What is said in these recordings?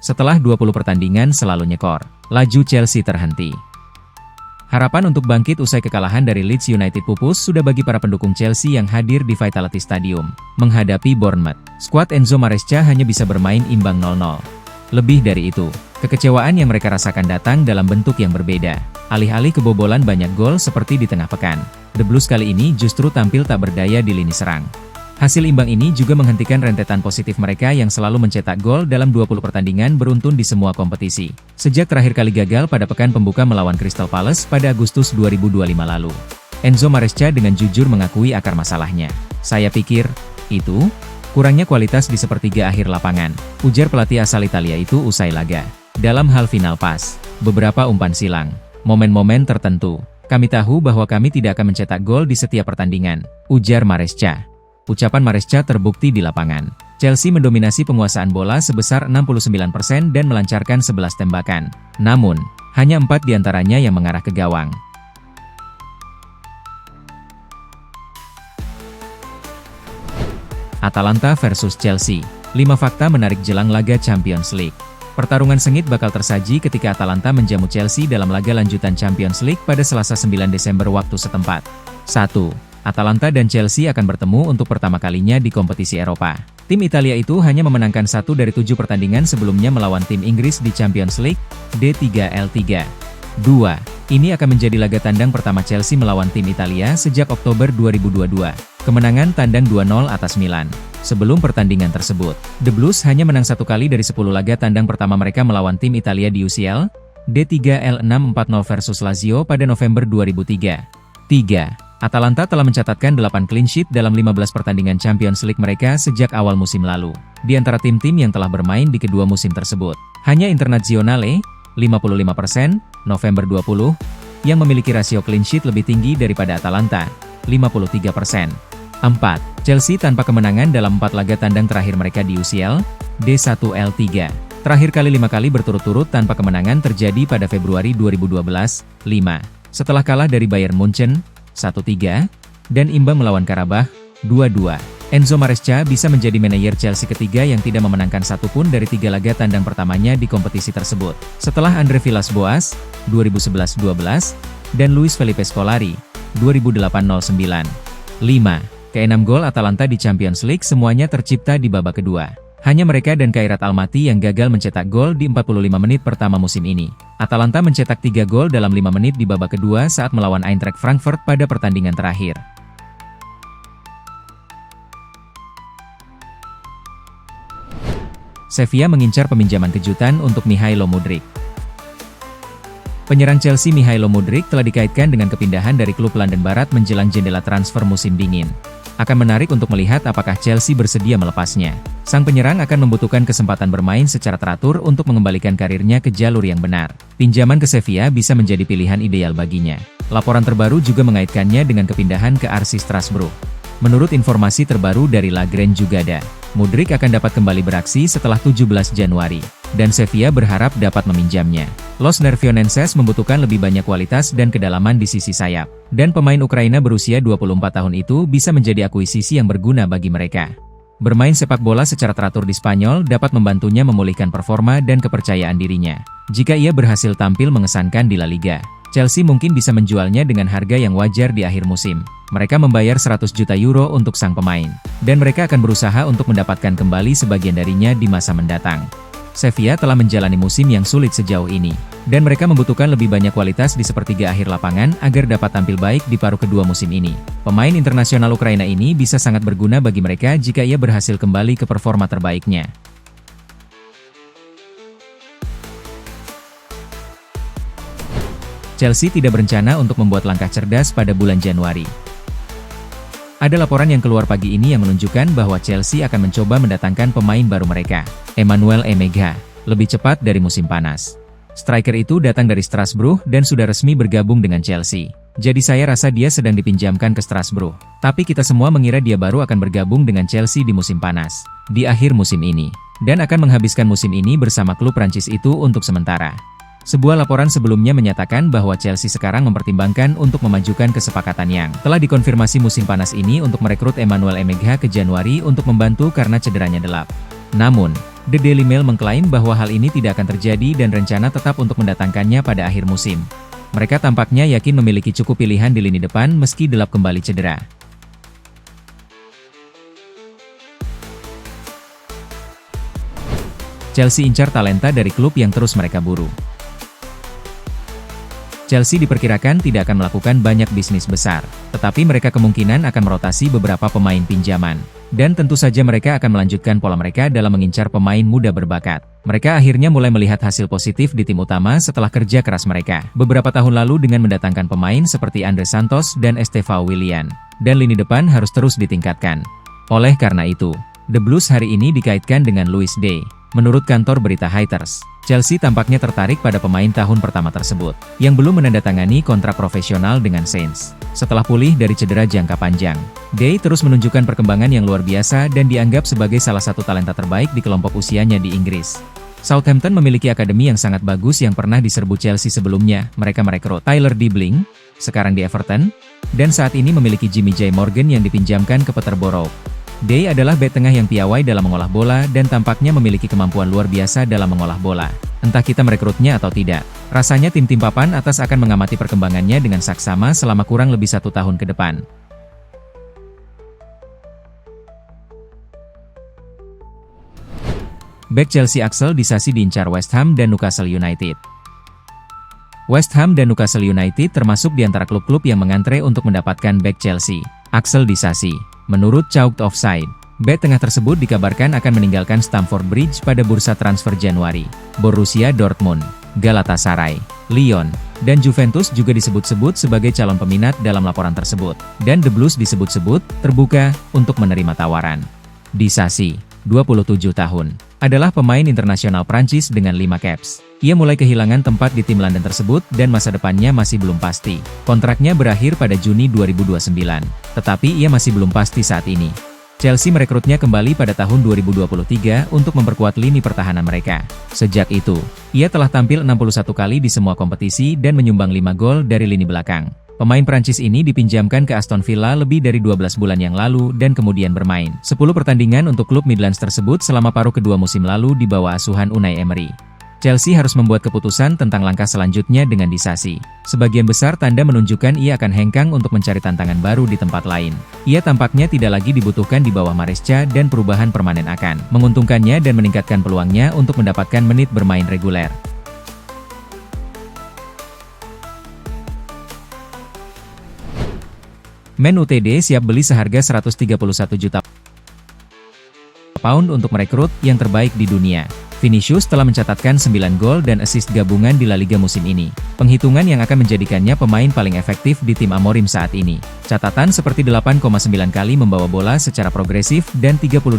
Setelah 20 pertandingan selalu nyekor, laju Chelsea terhenti. Harapan untuk bangkit usai kekalahan dari Leeds United pupus sudah bagi para pendukung Chelsea yang hadir di Vitality Stadium menghadapi Bournemouth. Skuad Enzo Maresca hanya bisa bermain imbang 0-0. Lebih dari itu, kekecewaan yang mereka rasakan datang dalam bentuk yang berbeda. Alih-alih kebobolan banyak gol seperti di tengah pekan, The Blues kali ini justru tampil tak berdaya di lini serang. Hasil imbang ini juga menghentikan rentetan positif mereka yang selalu mencetak gol dalam 20 pertandingan beruntun di semua kompetisi. Sejak terakhir kali gagal pada pekan pembuka melawan Crystal Palace pada Agustus 2025 lalu. Enzo Maresca dengan jujur mengakui akar masalahnya. "Saya pikir, itu kurangnya kualitas di sepertiga akhir lapangan," ujar pelatih asal Italia itu usai laga. "Dalam hal final pas, beberapa umpan silang, momen-momen tertentu, kami tahu bahwa kami tidak akan mencetak gol di setiap pertandingan," ujar Maresca. Ucapan Maresca terbukti di lapangan. Chelsea mendominasi penguasaan bola sebesar 69% dan melancarkan 11 tembakan. Namun, hanya 4 diantaranya yang mengarah ke gawang. Atalanta versus Chelsea. 5 fakta menarik jelang laga Champions League. Pertarungan sengit bakal tersaji ketika Atalanta menjamu Chelsea dalam laga lanjutan Champions League pada Selasa 9 Desember waktu setempat. 1. Atalanta dan Chelsea akan bertemu untuk pertama kalinya di kompetisi Eropa. Tim Italia itu hanya memenangkan 1 dari 7 pertandingan sebelumnya melawan tim Inggris di Champions League, D3L3. 2. Ini akan menjadi laga tandang pertama Chelsea melawan tim Italia sejak Oktober 2022. Kemenangan tandang 2-0 atas Milan. Sebelum pertandingan tersebut, The Blues hanya menang 1 kali dari 10 laga tandang pertama mereka melawan tim Italia di UCL, D3L6 4-0 versus Lazio pada November 2003. 3. Atalanta telah mencatatkan 8 clean sheet dalam 15 pertandingan Champions League mereka sejak awal musim lalu. Di antara tim-tim yang telah bermain di kedua musim tersebut, hanya Internazionale, 55%, November 20, yang memiliki rasio clean sheet lebih tinggi daripada Atalanta, 53%. 4. Chelsea tanpa kemenangan dalam 4 laga tandang terakhir mereka di UCL, D1L3. Terakhir kali 5 kali berturut-turut tanpa kemenangan terjadi pada Februari 2012, 5. Setelah kalah dari Bayern Munchen, 1-3, dan imbang melawan Karabakh, 2-2. Enzo Maresca bisa menjadi manajer Chelsea ketiga yang tidak memenangkan satupun dari 3 laga tandang pertamanya di kompetisi tersebut. Setelah Andre Villas-Boas, 2011-12, dan Luis Felipe Scolari, 2008-09. 5. Ke-6 gol Atalanta di Champions League semuanya tercipta di babak kedua. Hanya mereka dan Khairat Almaty yang gagal mencetak gol di 45 menit pertama musim ini. Atalanta mencetak 3 gol dalam 5 menit di babak kedua saat melawan Eintracht Frankfurt pada pertandingan terakhir. Sevilla mengincar peminjaman kejutan untuk Mihailo Mudryk. Penyerang Chelsea Mihailo Mudryk telah dikaitkan dengan kepindahan dari klub London Barat menjelang jendela transfer musim dingin. Akan menarik untuk melihat apakah Chelsea bersedia melepasnya. Sang penyerang akan membutuhkan kesempatan bermain secara teratur untuk mengembalikan karirnya ke jalur yang benar. Pinjaman ke Sevilla bisa menjadi pilihan ideal baginya. Laporan terbaru juga mengaitkannya dengan kepindahan ke RC Strasbourg. Menurut informasi terbaru dari La Gazzetta, Mudryk akan dapat kembali beraksi setelah 17 Januari, dan Sevilla berharap dapat meminjamnya. Los Nervionenses membutuhkan lebih banyak kualitas dan kedalaman di sisi sayap, dan pemain Ukraina berusia 24 tahun itu bisa menjadi akuisisi yang berguna bagi mereka. Bermain sepak bola secara teratur di Spanyol dapat membantunya memulihkan performa dan kepercayaan dirinya. Jika ia berhasil tampil mengesankan di La Liga, Chelsea mungkin bisa menjualnya dengan harga yang wajar di akhir musim. Mereka membayar 100 juta euro untuk sang pemain, dan mereka akan berusaha untuk mendapatkan kembali sebagian darinya di masa mendatang. Sevilla telah menjalani musim yang sulit sejauh ini, dan mereka membutuhkan lebih banyak kualitas di sepertiga akhir lapangan agar dapat tampil baik di paruh kedua musim ini. Pemain internasional Ukraina ini bisa sangat berguna bagi mereka jika ia berhasil kembali ke performa terbaiknya. Chelsea tidak berencana untuk membuat langkah cerdas pada bulan Januari. Ada laporan yang keluar pagi ini yang menunjukkan bahwa Chelsea akan mencoba mendatangkan pemain baru mereka, Emmanuel Emega, lebih cepat dari musim panas. Striker itu datang dari Strasbourg dan sudah resmi bergabung dengan Chelsea. Jadi saya rasa dia sedang dipinjamkan ke Strasbourg. Tapi kita semua mengira dia baru akan bergabung dengan Chelsea di musim panas, di akhir musim ini, dan akan menghabiskan musim ini bersama klub Prancis itu untuk sementara. Sebuah laporan sebelumnya menyatakan bahwa Chelsea sekarang mempertimbangkan untuk memajukan kesepakatan yang telah dikonfirmasi musim panas ini untuk merekrut Emmanuel Emega ke Januari untuk membantu karena cederanya delap. Namun, The Daily Mail mengklaim bahwa hal ini tidak akan terjadi dan rencana tetap untuk mendatangkannya pada akhir musim. Mereka tampaknya yakin memiliki cukup pilihan di lini depan meski Delap kembali cedera. Chelsea incar talenta dari klub yang terus mereka buru. Chelsea diperkirakan tidak akan melakukan banyak bisnis besar, tetapi mereka kemungkinan akan merotasi beberapa pemain pinjaman. Dan tentu saja mereka akan melanjutkan pola mereka dalam mengincar pemain muda berbakat. Mereka akhirnya mulai melihat hasil positif di tim utama setelah kerja keras mereka beberapa tahun lalu dengan mendatangkan pemain seperti Andre Santos dan Estevao Willian. Dan lini depan harus terus ditingkatkan. Oleh karena itu, The Blues hari ini dikaitkan dengan Luis Day. Menurut kantor berita Reuters, Chelsea tampaknya tertarik pada pemain tahun pertama tersebut, yang belum menandatangani kontrak profesional dengan Saints. Setelah pulih dari cedera jangka panjang, Day terus menunjukkan perkembangan yang luar biasa dan dianggap sebagai salah satu talenta terbaik di kelompok usianya di Inggris. Southampton memiliki akademi yang sangat bagus yang pernah diserbu Chelsea sebelumnya. Mereka merekrut Tyler Dibling, sekarang di Everton, dan saat ini memiliki Jimmy J. Morgan yang dipinjamkan ke Peterborough. Day adalah bek tengah yang piawai dalam mengolah bola dan tampaknya memiliki kemampuan luar biasa dalam mengolah bola. Entah kita merekrutnya atau tidak, rasanya tim-tim papan atas akan mengamati perkembangannya dengan saksama selama kurang lebih 1 tahun ke depan. Bek Chelsea Axel Disasi diincar West Ham dan Newcastle United. West Ham dan Newcastle United termasuk di antara klub-klub yang mengantre untuk mendapatkan bek Chelsea, Axel Disasi. Menurut Chalked Offside, bek tengah tersebut dikabarkan akan meninggalkan Stamford Bridge pada bursa transfer Januari. Borussia Dortmund, Galatasaray, Lyon, dan Juventus juga disebut-sebut sebagai calon peminat dalam laporan tersebut. Dan The Blues disebut-sebut terbuka untuk menerima tawaran. Disasi, 27 tahun, adalah pemain internasional Prancis dengan 5 caps. Ia mulai kehilangan tempat di tim London tersebut dan masa depannya masih belum pasti. Kontraknya berakhir pada Juni 2029, tetapi ia masih belum pasti saat ini. Chelsea merekrutnya kembali pada tahun 2023 untuk memperkuat lini pertahanan mereka. Sejak itu, ia telah tampil 61 kali di semua kompetisi dan menyumbang 5 gol dari lini belakang. Pemain Prancis ini dipinjamkan ke Aston Villa lebih dari 12 bulan yang lalu dan kemudian bermain 10 pertandingan untuk klub Midlands tersebut selama paruh kedua musim lalu di bawah asuhan Unai Emery. Chelsea harus membuat keputusan tentang langkah selanjutnya dengan Disasi. Sebagian besar tanda menunjukkan ia akan hengkang untuk mencari tantangan baru di tempat lain. Ia tampaknya tidak lagi dibutuhkan di bawah Maresca dan perubahan permanen akan menguntungkannya dan meningkatkan peluangnya untuk mendapatkan menit bermain reguler. Man Utd siap beli seharga 131 juta pound untuk merekrut yang terbaik di dunia. Vinicius telah mencatatkan 9 gol dan assist gabungan di La Liga musim ini. Penghitungan yang akan menjadikannya pemain paling efektif di tim Amorim saat ini. Catatan seperti 8,9 kali membawa bola secara progresif dan 38%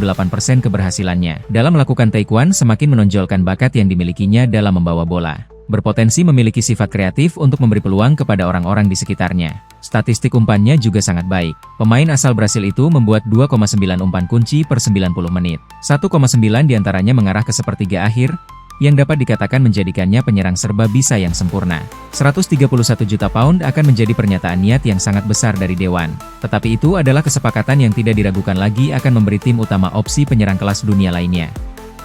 keberhasilannya dalam melakukan taekwondo semakin menonjolkan bakat yang dimilikinya dalam membawa bola. Berpotensi memiliki sifat kreatif untuk memberi peluang kepada orang-orang di sekitarnya. Statistik umpannya juga sangat baik. Pemain asal Brasil itu membuat 2,9 umpan kunci per 90 menit. 1,9 diantaranya mengarah ke sepertiga akhir, yang dapat dikatakan menjadikannya penyerang serba bisa yang sempurna. 131 juta pound akan menjadi pernyataan niat yang sangat besar dari Dewan. Tetapi itu adalah kesepakatan yang tidak diragukan lagi akan memberi tim utama opsi penyerang kelas dunia lainnya.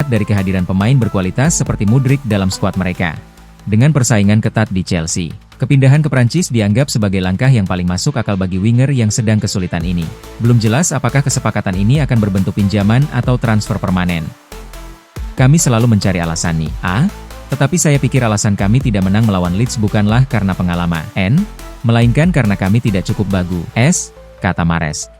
Dari kehadiran pemain berkualitas seperti Mudryk dalam skuad mereka. Dengan persaingan ketat di Chelsea, kepindahan ke Prancis dianggap sebagai langkah yang paling masuk akal bagi winger yang sedang kesulitan ini. Belum jelas apakah kesepakatan ini akan berbentuk pinjaman atau transfer permanen. Kami selalu mencari alasan nih. Tetapi saya pikir alasan kami tidak menang melawan Leeds bukanlah karena pengalaman, melainkan karena kami tidak cukup bagus, kata Mahrez.